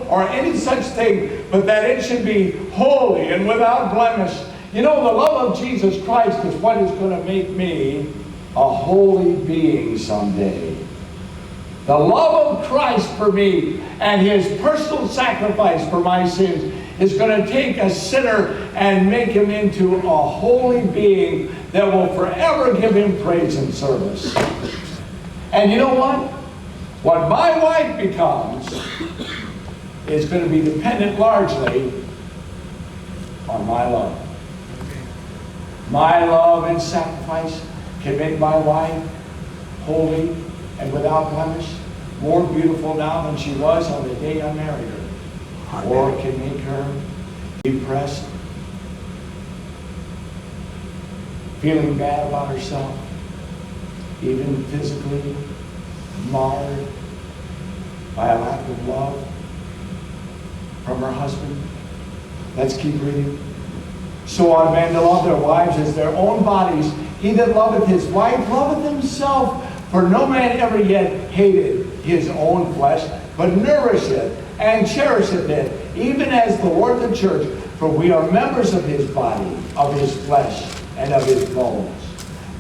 or any such thing, but that it should be holy and without blemish. You know, the love of Jesus Christ is what is going to make me a holy being someday. The love of Christ for me and his personal sacrifice for my sins is going to take a sinner and make him into a holy being that will forever give him praise and service. And you know what? What my wife becomes is going to be dependent largely on my love. My love and sacrifice can make my wife holy and without blemish, more beautiful now than she was on the day I married her. Or can make her depressed, feeling bad about herself, even physically marred by a lack of love from her husband. Let's keep reading. So ought men to love their wives as their own bodies. He that loveth his wife loveth himself. For no man ever yet hated his own flesh, but nourisheth and cherisheth it, even as the Lord the church. For we are members of his body, of his flesh, and of his bones.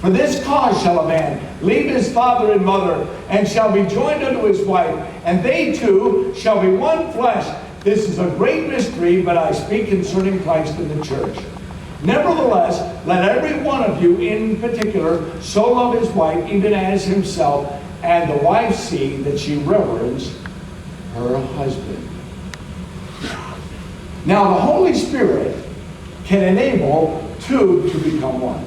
For this cause shall a man leave his father and mother, and shall be joined unto his wife, and they two shall be one flesh. This is a great mystery, but I speak concerning Christ and the church. Nevertheless, let every one of you in particular so love his wife, even as himself, and the wife see that she reverence her husband. Now, the Holy Spirit can enable two to become one.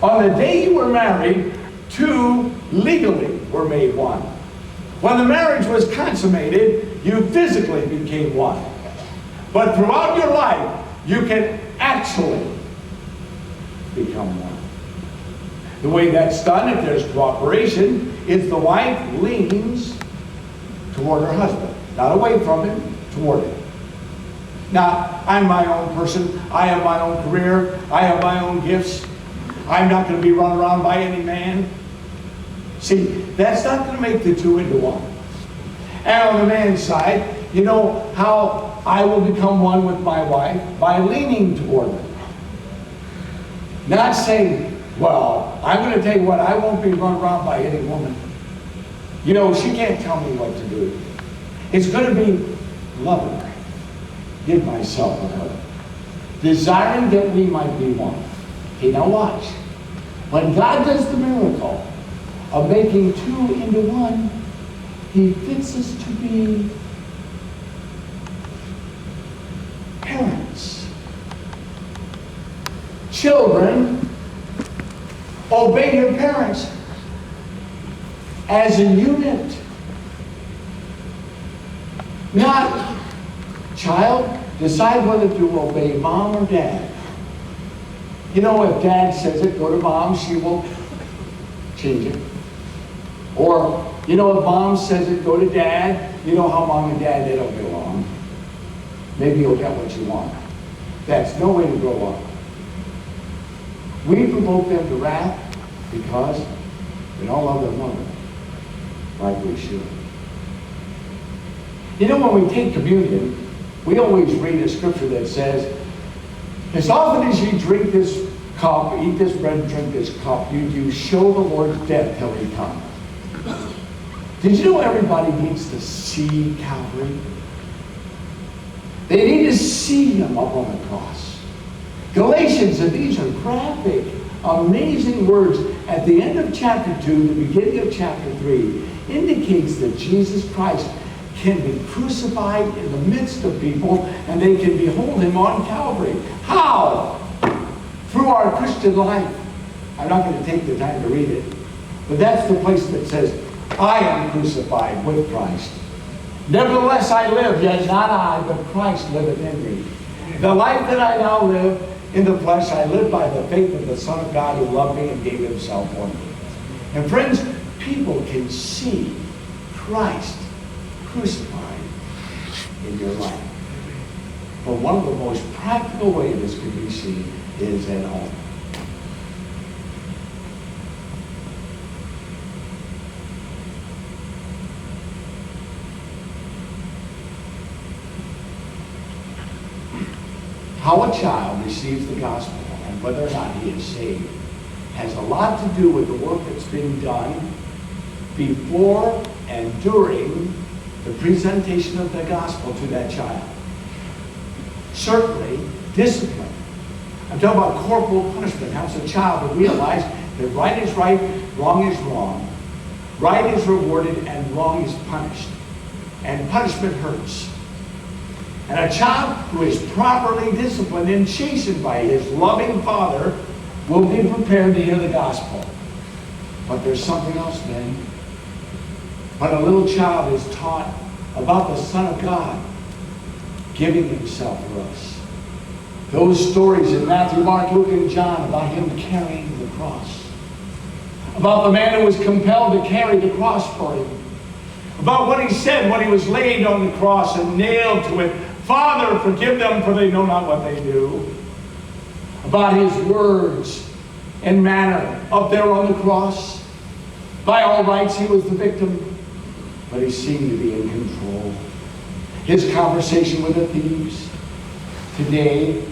On the day you were married, two legally were made one. When the marriage was consummated, you physically became one. But throughout your life, you can actually become one. The way that's done, if there's cooperation, is the wife leans toward her husband. Not away from him, toward him. Now, I'm my own person. I have my own career. I have my own gifts. I'm not going to be run around by any man. See, that's not going to make the two into one. And on the man's side, you know how I will become one with my wife? By leaning toward her. Not saying, well, I'm going to tell you what, I won't be run around by any woman. You know, she can't tell me what to do. It's going to be loving her. Give myself with her. Desiring that we might be one. Okay, now watch. When God does the miracle of making two into one, he fits us to be parents. Children, obey your parents as a unit. Not, child, decide whether to obey mom or dad. You know, if dad says it, go to mom, she will change it. Or, you know, if mom says it, go to dad. You know how mom and dad, they don't get along. Maybe you'll get what you want. That's no way to grow up. We provoke them to wrath because they don't love their mother like we should. You know, when we take communion, we always read a scripture that says, as often as you drink this cup, eat this bread and drink this cup, you do show the Lord's death till he comes. Did you know everybody needs to see Calvary? They need to see him up on the cross. Galatians, and these are graphic, amazing words at the end of chapter 2, the beginning of chapter 3, indicates that Jesus Christ can be crucified in the midst of people and they can behold him on Calvary. How? Through our Christian life. I'm not going to take the time to read it, but that's the place that says, I am crucified with Christ. Nevertheless I live, yet not I, but Christ liveth in me. The life that I now live in the flesh, I live by the faith of the Son of God who loved me and gave himself for me. And friends, people can see Christ crucified in your life. But one of the most practical ways this can be seen is at home. How a child receives the gospel and whether or not he is saved has a lot to do with the work that's been done before and during the presentation of the gospel to that child. Certainly, discipline. I'm talking about corporal punishment. Helps a child to realize that right is right, wrong is wrong. Right is rewarded and wrong is punished. And punishment hurts. And a child who is properly disciplined and chastened by his loving father will be prepared to hear the gospel. But there's something else, then. When a little child is taught about the Son of God giving himself for us, those stories in Matthew, Mark, Luke, and John about him carrying the cross, about the man who was compelled to carry the cross for him, about what he said when he was laid on the cross and nailed to it, Father, forgive them, for they know not what they do. About his words and manner up there on the cross. By all rights, he was the victim, but he seemed to be in control. His conversation with the thieves. Today,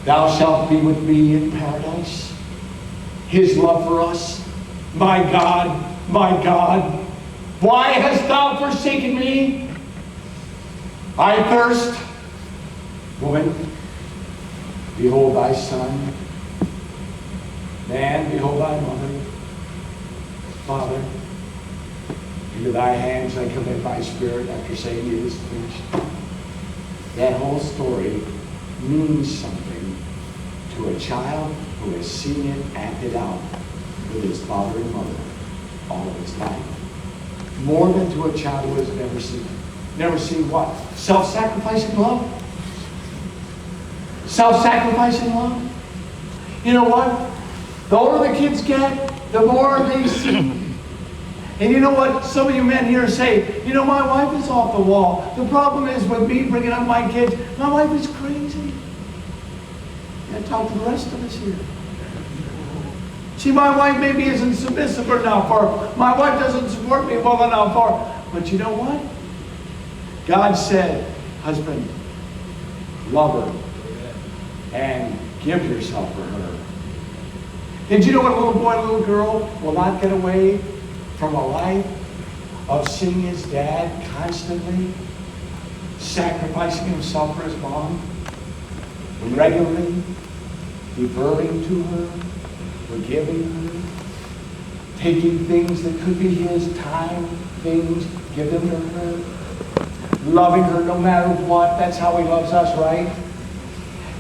thou shalt be with me in paradise. His love for us. My God, why hast thou forsaken me? I thirst. Woman, behold thy son. Man, behold thy mother. Father, into thy hands I commit my spirit, after saying it is finished. That whole story means something to a child who has seen it acted out with his father and mother all of his life. More than to a child who has never seen it. Never seen what? Self-sacrificing love? Self-sacrificing love? You know what? The older the kids get, the more they see. And you know what? Some of you men here say, you know, my wife is off the wall. The problem is with me bringing up my kids, my wife is crazy. And talk to the rest of us here. See, my wife maybe isn't submissive enough, or my wife doesn't support me well enough, but you know what? God said, husband, love her and give yourself for her. Did you know what a little boy and a little girl will not get away from a life of seeing his dad constantly sacrificing himself for his mom, regularly deferring to her, forgiving her, taking things that could be his time, things, give them to her, loving her no matter what? That's how he loves us, right?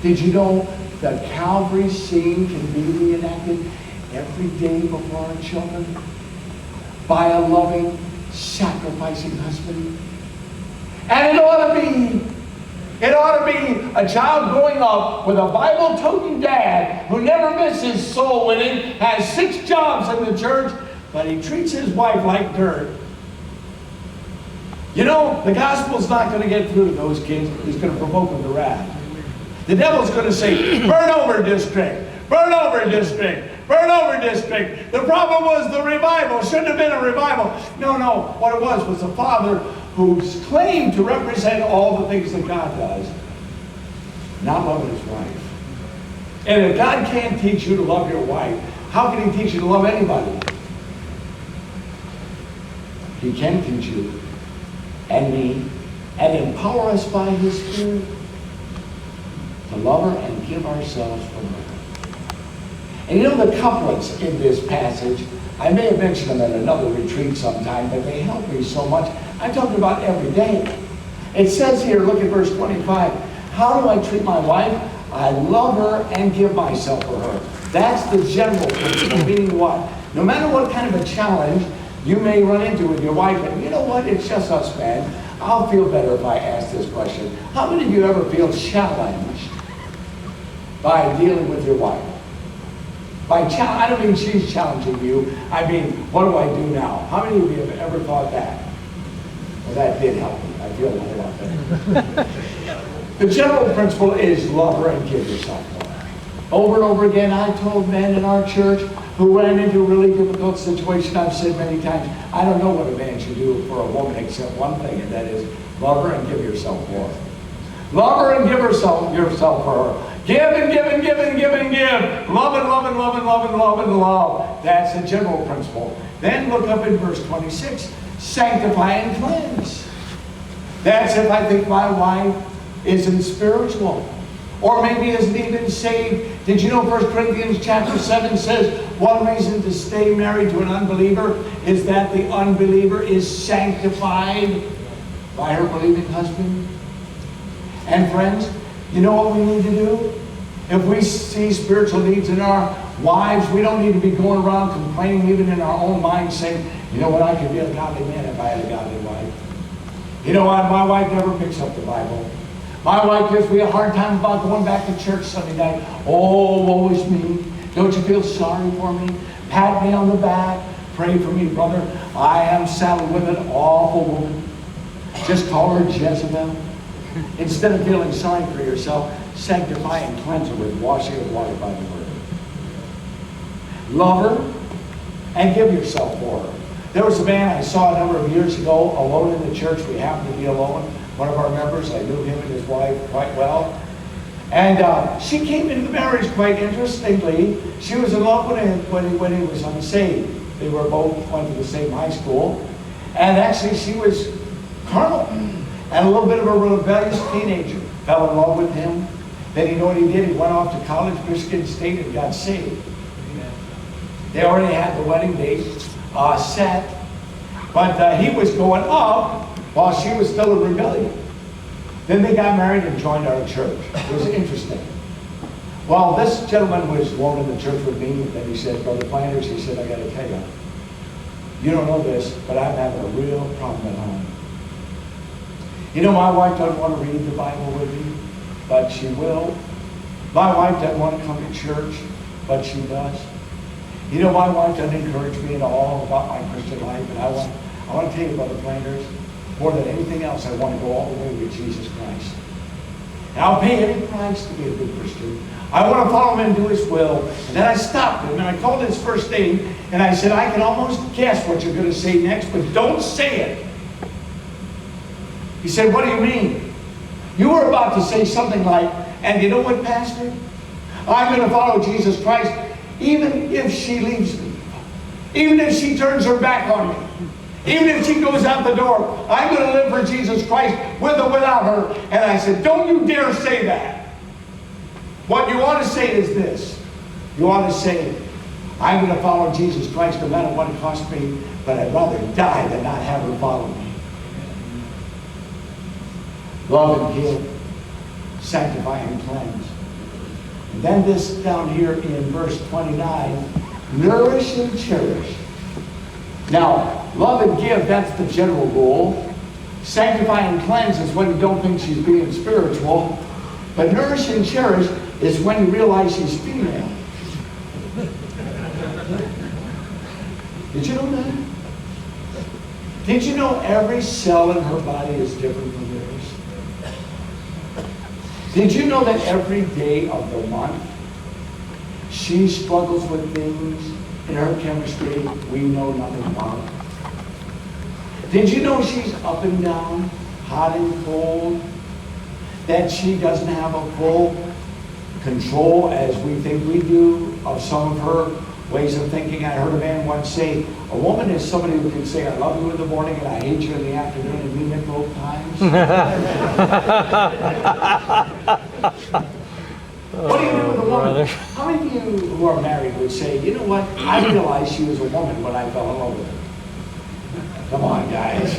Did you know the Calvary scene can be reenacted every day before our children by a loving, sacrificing husband? And it ought to be a child growing up with a Bible-toting dad who never misses soul winning, has 6 jobs in the church, but he treats his wife like dirt. You know, the gospel's not going to get through to those kids. It's going to provoke them to wrath. The devil's going to say, burn over district, burn over district, burn over district. The problem was the revival. Shouldn't have been a revival. No. What it was a father who's claimed to represent all the things that God does, not loving his wife. And if God can't teach you to love your wife, how can he teach you to love anybody? He can teach you and me and empower us by his Spirit to love her and give ourselves for her. And you know the couplets in this passage, I may have mentioned them at another retreat sometime, but they help me so much. I'm talking about every day. It says here, look at verse 25. How do I treat my wife? I love her and give myself for her. That's the general principle, meaning what? No matter what kind of a challenge you may run into with your wife, and you know what? It's just us, man. I'll feel better if I ask this question. How many of you ever feel challenged by dealing with your wife? I don't mean she's challenging you. I mean, what do I do now? How many of you have ever thought that? Well, that did help me. I feel a whole lot better. The general principle is love her and give yourself for her. Over and over again, I told men in our church who ran into a really difficult situation, I've said many times, I don't know what a man should do for a woman except one thing, and that is love her and give yourself for her. Love her and give yourself for her. Give and give and give and give and give. Love and love and love and love and love and love. That's the general principle. Then look up in verse 26. Sanctify and cleanse. That's if I think my wife isn't spiritual. Or maybe isn't even saved. Did you know 1 Corinthians chapter 7 says one reason to stay married to an unbeliever is that the unbeliever is sanctified by her believing husband? And friends, you know what we need to do? If we see spiritual needs in our wives, we don't need to be going around complaining even in our own minds saying, you know what, I could be a godly man if I had a godly wife. You know what, my wife never picks up the Bible. My wife gives me a hard time about going back to church Sunday night. Oh, woe is me. Don't you feel sorry for me? Pat me on the back. Pray for me, brother. I am saddled with an awful woman. Just call her Jezebel. Instead of feeling sorry for yourself, sanctify and cleanse her with washing of water by the word. Love her and give yourself for her. There was a man I saw a number of years ago alone in the church. We happened to be alone. One of our members, I knew him and his wife quite well. And she came into the marriage quite interestingly. She was in love with him when he was unsaved. They were both went to the same high school. And actually she was carnal and a little bit of a rebellious teenager. Fell in love with him. Then you know what he did? He went off to college, Michigan State, and got saved. They already had the wedding date set. But he was going up while she was still in rebellion. Then they got married and joined our church. It was interesting. Well, this gentleman was alone in the church with me, and then he said, Brother Flanders, he said, I got to tell you, you don't know this, but I'm having a real problem at home. You know, my wife doesn't want to read the Bible with me, but she will. My wife doesn't want to come to church, but she does. You know, my wife doesn't encourage me at all about my Christian life, and I want to tell you, Brother Flanders, more than anything else, I want to go all the way with Jesus Christ. And I'll pay any price to be a good Christian. I want to follow him and do his will. And then I stopped him and I called his first name and I said, I can almost guess what you're going to say next, but don't say it. He said, what do you mean? You were about to say something like, and you know what, Pastor? I'm going to follow Jesus Christ even if she leaves me. Even if she turns her back on me. Even if she goes out the door, I'm going to live for Jesus Christ with or without her. And I said, don't you dare say that. What you want to say is this. You want to say, I'm going to follow Jesus Christ no matter what it costs me, but I'd rather die than not have her follow me. Love and give, sanctify and cleanse. And then this down here in verse 29, nourish and cherish. Now, love and give, that's the general rule. Sanctify and cleanse is when you don't think she's being spiritual. But nourish and cherish is when you realize she's female. Did you know that? Did you know every cell in her body is different from yours? Did you know that every day of the month she struggles with things in her chemistry we know nothing about? Did you know she's up and down, hot and cold? That she doesn't have a full control as we think we do of some of her ways of thinking? I heard a man once say, a woman is somebody who can say, I love you in the morning and I hate you in the afternoon and mean it both times. What do you do with a woman? How many of you who are married would say, you know what, I realized she was a woman when I fell in love with her? Come on, guys.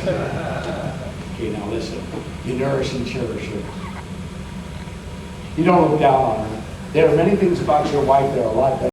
Okay, now listen. You nourish and cherish her. You don't look down on her. There are many things about your wife that are a lot better.